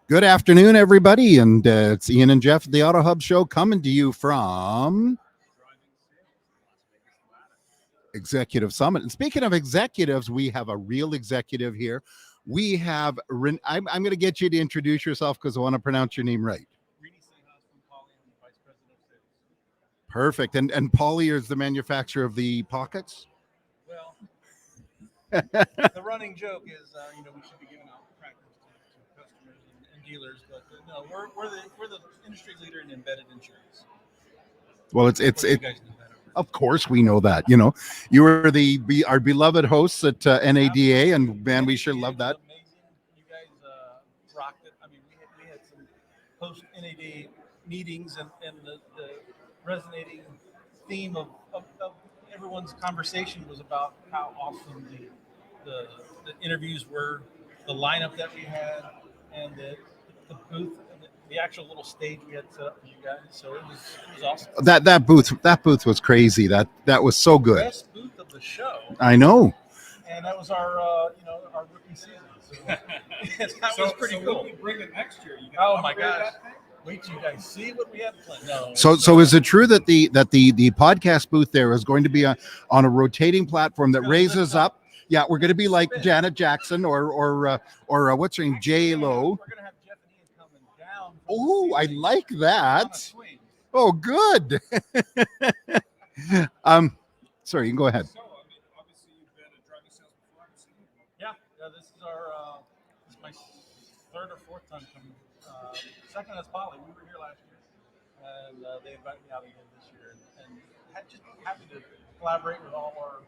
Good afternoon, everybody, and it's Ian and Jeff, the Auto Hub Show, coming to you from Executive Summit. And speaking of executives, we have a real executive here. We have, I'm going to get you to introduce yourself because I want to pronounce your name right. Perfect. And Paulie is the manufacturer of the pockets? Well, the running joke is, we should be giving out tractors to customers and dealers, but no, we're the industry leader in embedded insurance. Well, Of course, you guys know that already. of course we know that. You know, you are our beloved hosts at NADA, and man, we sure love that. Amazing. You guys rocked it. I mean, we had some post NAD meetings, and the resonating theme of everyone's conversation was about how awesome the interviews were, the lineup that we had, and the booth, and the actual little stage we had set up for you guys. So it was awesome. That booth was crazy. That was so good. Best booth of the show. I know. And that was our rookie season. So that was pretty cool. When we bring it next year, you oh my gosh! Wait till you guys see what we have planned. No. So is it true that the podcast booth there is going to be on a rotating platform that raises up? Yeah, we're going to be like Janet Jackson or what's her name, J Lo. We're going to have Jeff and Ian coming down. Oh, I like that. Oh, good. Sorry, you can go ahead. So, I mean, obviously you've been a driving sales before. Yeah. This is my third or fourth time coming. Second is Polly. We were here last year, and they invited me out again this year, and just happy to collaborate with all our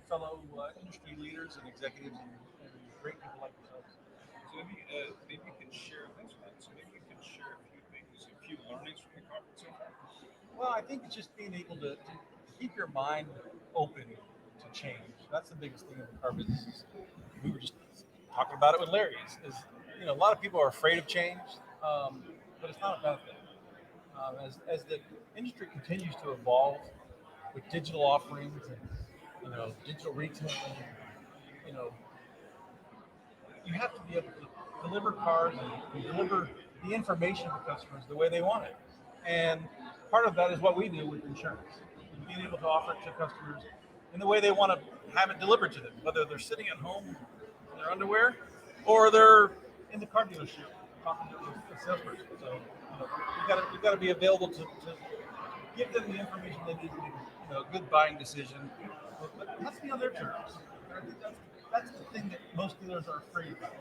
fellow industry leaders and executives and great people like yourselves. So maybe you can share. Thanks for that. So maybe you can share a few things, a few learnings from the conference so far. Well, I think it's just being able to keep your mind open to change. That's the biggest thing in the car business. We were just talking about it with Larry. Is a lot of people are afraid of change, but it's not a bad thing. As the industry continues to evolve with digital offerings and digital retailing, you have to be able to deliver cars and deliver the information to customers the way they want it. And part of that is what we do with insurance, being able to offer it to customers in the way they want to have it delivered to them, whether they're sitting at home in their underwear or they're in the car dealership talking to a salesperson. So we've got to be available to give them the information they need to make a good buying decision. But it has to be on their terms. That's the thing that most dealers are afraid about.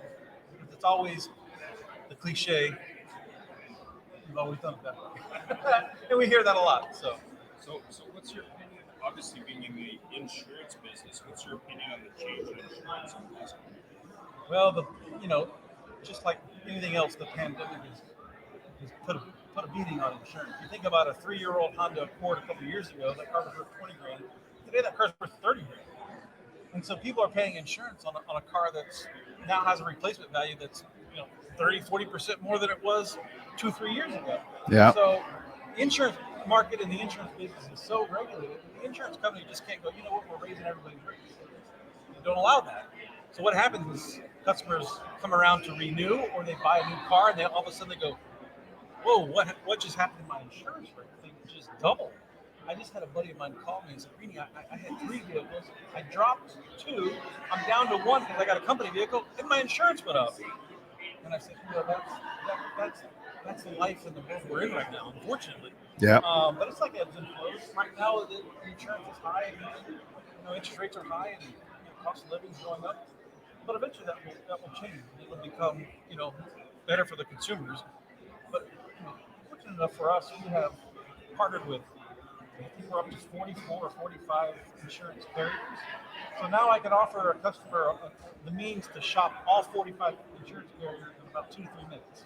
Because it's always the cliche, we've always done it that way. And we hear that a lot. So what's your opinion? Obviously, being in the insurance business, what's your opinion on the change in insurance in the last couple of years? Well, just like anything else, the pandemic has put a beating on insurance. You think about a 3-year-old Honda Accord a couple of years ago, that car was worth $20,000. Today, that car's worth $30,000. And so people are paying insurance on a car that's now has a replacement value that's 30-40% more than it was 2-3 years ago. Yeah. So the insurance market and the insurance business is so regulated. The insurance company just can't go, we're raising everybody's rates. They don't allow that. So what happens is customers come around to renew, or they buy a new car, and all of a sudden they go, whoa, what just happened to my insurance rate? They just doubled. I just had a buddy of mine call me and said, Greeny, I had 3 vehicles. I dropped 2. I'm down to 1 because I got a company vehicle, and my insurance went up. And I said, that's the life in the world we're in right now, unfortunately. Yeah. But it's like ebbs and flows. Right now, the insurance is high, and interest rates are high, and cost of living is going up. But eventually, that will change. It will become better for the consumers. But fortunate enough for us, we have partnered with, I think we're up to 44 or 45 insurance carriers. So now I can offer a customer the means to shop all 45 insurance carriers in about 2 to 3 minutes.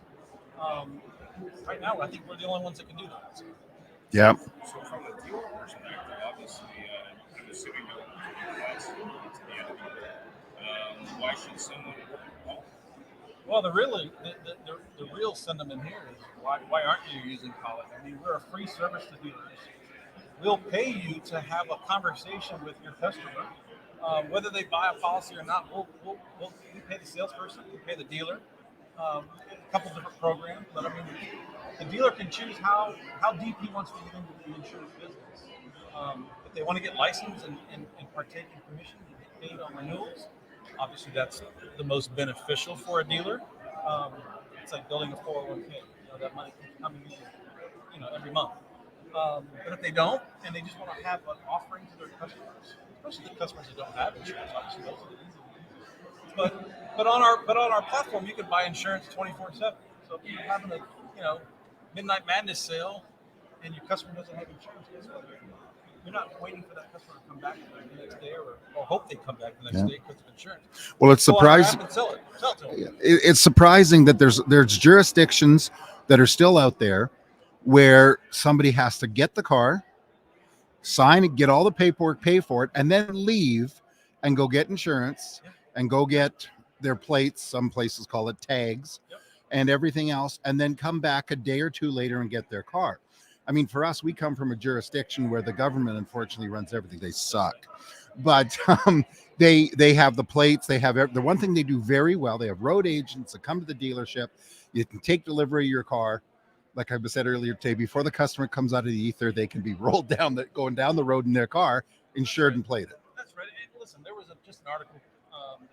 Right now, I think we're the only ones that can do that. So. Yeah. So from the dealer perspective, obviously, I'm assuming that's the end of the year. Why should someone work with Paul? Well, the real sentiment here is why aren't you using College? I mean, we're a free service to dealers. We'll pay you to have a conversation with your customer, whether they buy a policy or not. We pay the salesperson, we pay the dealer, a couple different programs, but I mean, the dealer can choose how deep he wants to get into the insurance business. If they want to get licensed and partake in commission and get paid on renewals, obviously that's the most beneficial for a dealer. Um, it's like building a 401k. That money keeps coming in, every month. But if they don't, and they just want to have an offering to their customers, especially the customers that don't have insurance, obviously those are the easy ones. But on our platform, you can buy insurance 24/7. So if you're having a midnight madness sale, and your customer doesn't have insurance, guess what? You're not waiting for that customer to come back the next day, or hope they come back the next day because of insurance. Well, it's Go on our app surprising. and sell it to them. It's surprising that there's jurisdictions that are still out there where somebody has to get the car, sign it, get all the paperwork, pay for it, and then leave and go get insurance and go get their plates. Some places call it tags and everything else, and then come back a day or two later and get their car. I mean, for us, we come from a jurisdiction where the government unfortunately runs everything. They suck, but they have the plates. They have the one thing they do very well. They have road agents that come to the dealership. You can take delivery of your car. Like I said earlier today, before the customer comes out of the ether, they can be rolled down, going down the road in their car, insured and plated. That's right. And listen, there was just an article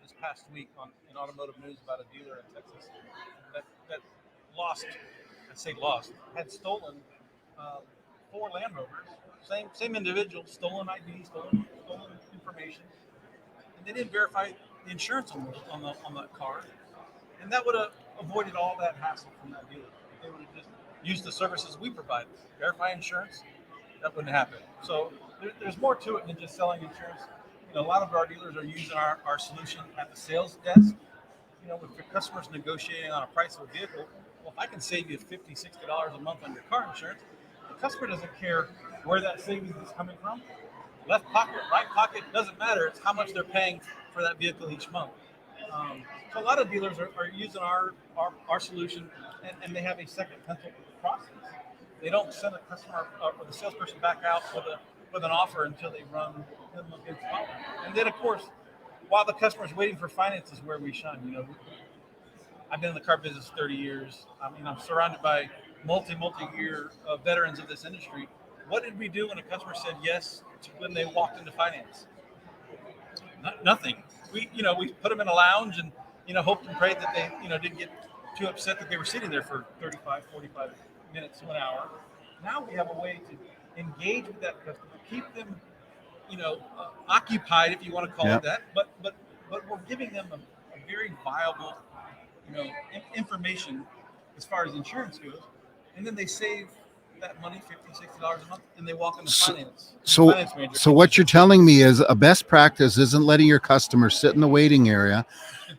this past week in Automotive News about a dealer in Texas that had stolen 4 Land Rovers, same individual, stolen ID, stolen information, and they didn't verify the insurance on that car, and that would have avoided all that hassle from that dealer. They would have just used the services we provide, verify insurance. That wouldn't happen. So there's more to it than just selling insurance. A lot of our dealers are using our solution at the sales desk. If your customer's negotiating on a price of a vehicle, well, if I can save you $50, $60 a month on your car insurance, the customer doesn't care where that savings is coming from. Left pocket, right pocket, doesn't matter. It's how much they're paying for that vehicle each month. So a lot of dealers are using our solution, and they have a second pencil process. They don't send a customer or the salesperson back out with an offer until they run them against the offer. And then, of course, while the customer's waiting for finance is where we shine. I've been in the car business 30 years. I'm surrounded by multi-year veterans of this industry. What did we do when a customer said yes to when they walked into finance? Nothing. We put them in a lounge and hoped and prayed that they didn't get too upset that they were sitting there for 35, 45 minutes to an hour. Now we have a way to engage with that customer, keep them occupied, if you want to call it that, but we're giving them a very viable information as far as insurance goes, and then they save that money, $50, $60 a month, and they walk into finance. So what you're telling me is a best practice isn't letting your customer sit in the waiting area,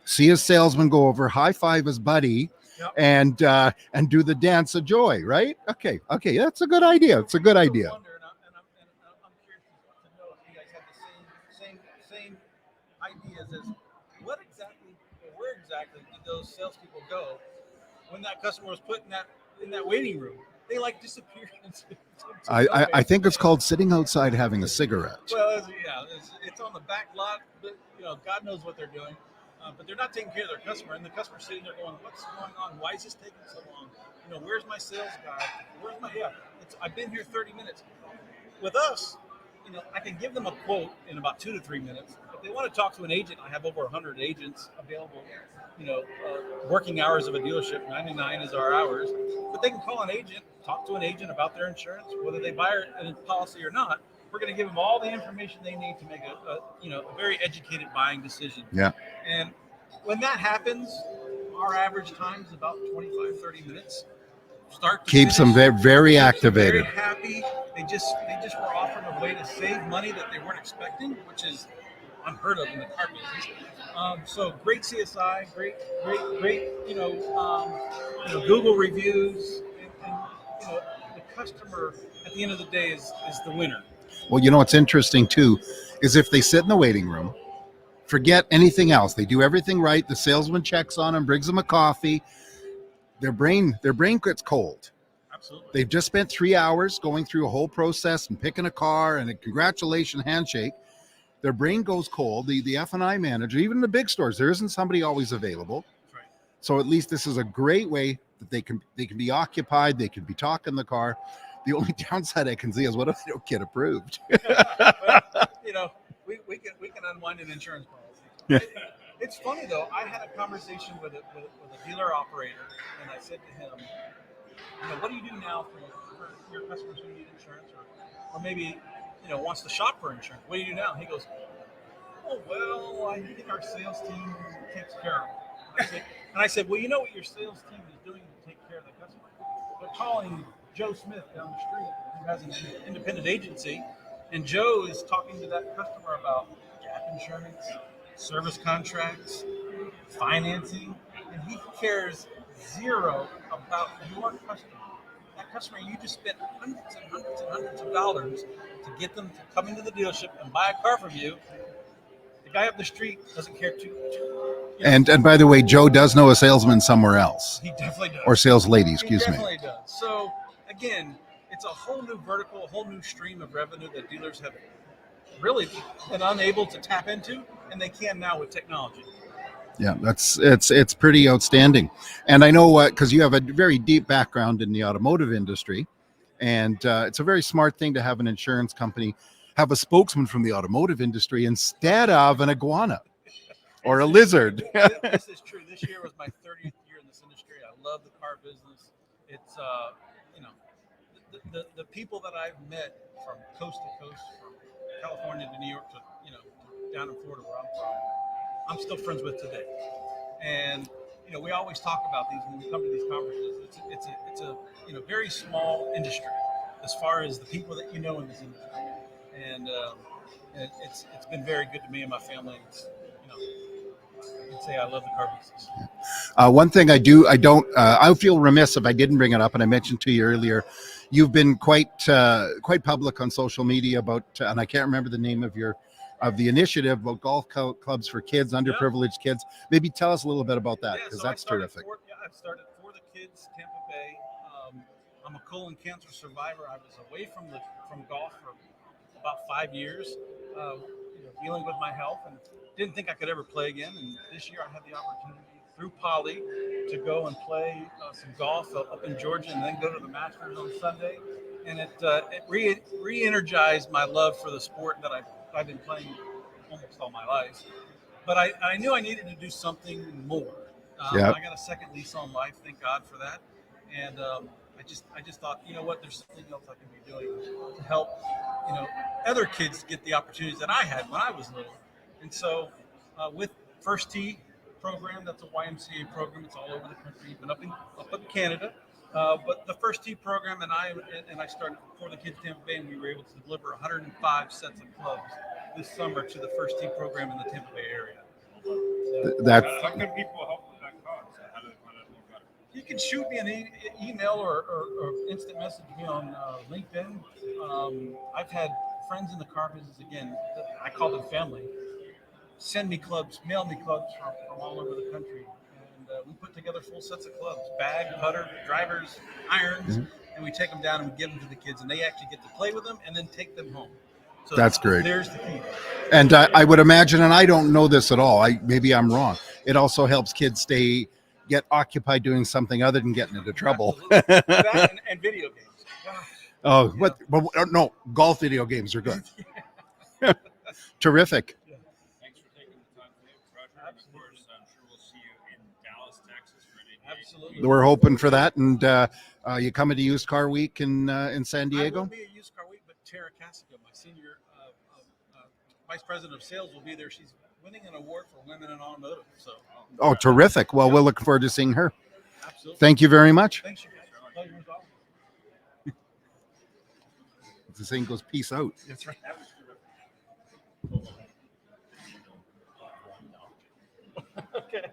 see a salesman go over, high five his buddy, and do the dance of joy, right? Okay, that's a good idea. It's a good idea. I'm curious to know if you guys have the same ideas as where exactly did those salespeople go when that customer was put in that waiting room? They disappeared. I think it's called sitting outside having a cigarette. Well, it's on the back lot, but God knows what they're doing. But they're not taking care of their customer, and the customer's sitting there going, "What's going on? Why is this taking so long? Where's my sales guy? Where's my I've been here 30 minutes." With us, I can give them a quote in about 2 to 3 minutes. If they want to talk to an agent, I have over 100 agents available. Working hours of a dealership, 99 is our hours. But they can call an agent, talk to an agent about their insurance, whether they buy a policy or not. We're going to give them all the information they need to make a very educated buying decision. Yeah. And when that happens, our average time is about 25, 30 minutes. Keeps them very activated. Very happy. They just were offered a way to save money that they weren't expecting, which is unheard of in the car business. So great CSI, great, Google reviews, and the customer at the end of the day is the winner. Well, what's interesting too is if they sit in the waiting room, forget anything else. They do everything right. The salesman checks on them, brings them a coffee. Their brain gets cold. Absolutely. They've just spent 3 hours going through a whole process and picking a car and a congratulations handshake. Their brain goes cold. The F&I manager, even in the big stores, there isn't somebody always available. Right. So at least this is a great way that they can be occupied. They can be talking the car. The only downside I can see is what if they don't get approved? Well, we can unwind an insurance policy. Yeah. It's funny though. I had a conversation with a dealer operator, and I said to him, what do you do now for your customers who need insurance, or maybe wants to shop for insurance? What do you do now? He goes, oh well, I think our sales team takes care of it. And I said, well, you know what your sales team is doing to take care of the customer? They're calling Joe Smith down the street, who has an independent agency, and Joe is talking to that customer about gap insurance, service contracts, financing, and he cares zero about your customer. That customer, you just spent hundreds and hundreds and hundreds of dollars to get them to come into the dealership and buy a car from you. The guy up the street doesn't care too. And by the way, Joe does know a salesman somewhere else. He definitely does. Or sales lady, excuse me. He definitely does. So again, it's a whole new vertical, a whole new stream of revenue that dealers have really been unable to tap into, and they can now with technology. Yeah, it's pretty outstanding. And I know because you have a very deep background in the automotive industry, and it's a very smart thing to have an insurance company have a spokesman from the automotive industry instead of an iguana or a lizard. This is true. This year was my 30th year in this industry. I love the car business. It's the people that I've met from coast to coast, from California to New York to down in Florida where I'm from, I'm still friends with today. And we always talk about these when we come to these conferences. It's a very small industry as far as the people that in this industry, and it's been very good to me and my family. I can say I love the car business. One thing I feel remiss if I didn't bring it up, and I mentioned to you earlier, you've been quite public on social media about, and I can't remember the name of the initiative about golf clubs for kids, underprivileged kids. Maybe tell us a little bit about that, because that's terrific. I've started For the Kids Tampa Bay. I'm a colon cancer survivor. I was away from golf for about 5 years, dealing with my health, and didn't think I could ever play again. And this year I had the opportunity through Poly to go and play some golf up in Georgia, and then go to the Masters on Sunday. And it re-energized my love for the sport that I've been playing almost all my life. But I knew I needed to do something more. I got a second lease on life, thank God for that. And I just thought, there's something else I can be doing to help, other kids get the opportunities that I had when I was little. And so with First Tee program, that's a YMCA program. It's all over the country, even up in Canada. But the First Tee program and I started For the Kids Tampa Bay, and we were able to deliver 105 sets of clubs this summer to the First Tee program in the Tampa Bay area. So, how can people help with that cause? How do they find out more about it? You can shoot me an email or instant message me on LinkedIn. I've had friends in the car business, again, I call them family, send me clubs, mail me clubs from all over the country. And we put together full sets of clubs, bag, putter, drivers, irons, and we take them down and we give them to the kids, and they actually get to play with them and then take them home. So that's great. There's the key. And I would imagine, and I don't know this at all, maybe I'm wrong, it also helps kids get occupied doing something other than getting into trouble. That and video games. Oh, but no, golf video games are good. Terrific. Thanks for taking the time today, Roger. And of course, I'm sure we'll see you in Dallas, Texas for an Absolutely. We're hoping for that. And you coming to Used Car Week in San Diego? I will be at Used Car Week, but Tara Cassico, my senior vice president of sales, will be there. She's winning an award for women in automotive. So. Oh, terrific. Well, we'll look forward to seeing her. Absolutely. Thank you very much. Thanks, you guys. Pleasure as always. The saying goes, peace out. That's right. Okay.